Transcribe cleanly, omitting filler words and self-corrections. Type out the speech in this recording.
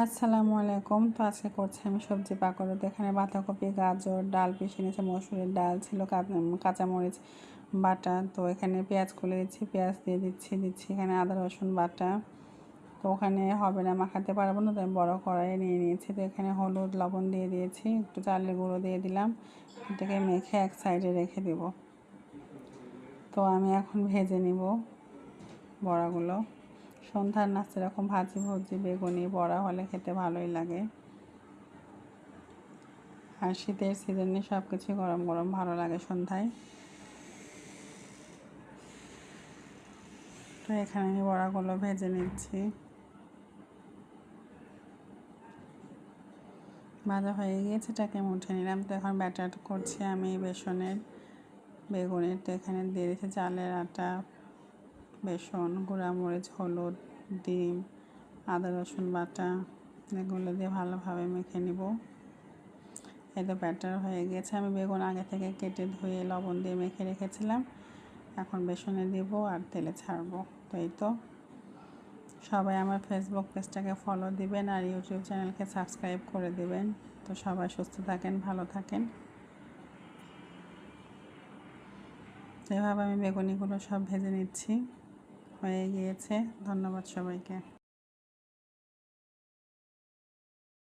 আসসালামু আলাইকুম। তো আজকে করছি আমি সবজি পাকোড়া। তো এখানে বাঁধাকপি, গাজর, ডাল পিষে নিয়েছে, মসুরের ডাল ছিল, কাঁচামরিচ বাটা। তো এখানে পেঁয়াজ খুলে দিচ্ছি, পেঁয়াজ দিয়ে দিচ্ছি এখানে আদা রসুন বাটা। তো ওখানে হবে না, মাখাতে পারবো না, তাই বড় কড়াইয়ে নিয়ে নিয়েছি। তো এখানে হলুদ লবণ দিয়ে দিয়েছি, একটু চালের গুঁড়ো দিয়ে দিলাম, এটাকে মেখে এক সাইডে রেখে দেব। তো আমি এখন ভেজে নিব বড়াগুলো। সন্ধ্যার নাস্তা এরকম ভাজি ভুজি বেগুনি বড়া হলে খেতে ভালোই লাগে। আর শীতের সিজনে সব কিছু গরম গরম ভালো লাগে সন্ধ্যায়। তো এখানে আমি বড়াগুলো ভেজে নিচ্ছি। ভাজা হয়ে গিয়েছে, এটাকে মুঠে নিলাম। তো এখন ব্যাটার করছি আমি বেসনের বেগুনের। তো এখানে দিয়ে দিয়েছি চালের আটা, বেসন, গুঁড়ামরিচ, হলুদ, ডিম, আদা রসুন বাটা, এগুলো দিয়ে ভালোভাবে মেখে নিব। এই তো ব্যাটার হয়ে গেছে। আমি বেগুন আগে থেকে কেটে ধুয়ে লবণ দিয়ে মেখে রেখেছিলাম, এখন বেসনে দিব আর তেলে ছাড়বো। তো এই তো, সবাই আমার ফেসবুক পেজটাকে ফলো দিবেন আর ইউটিউব চ্যানেলকে সাবস্ক্রাইব করে দিবেন। তো সবাই সুস্থ থাকেন, ভালো থাকেন। এভাবে আমি বেগুনিগুলো সব ভেজে নিচ্ছি, হয়ে গিয়েছে। ধন্যবাদ সবাইকে।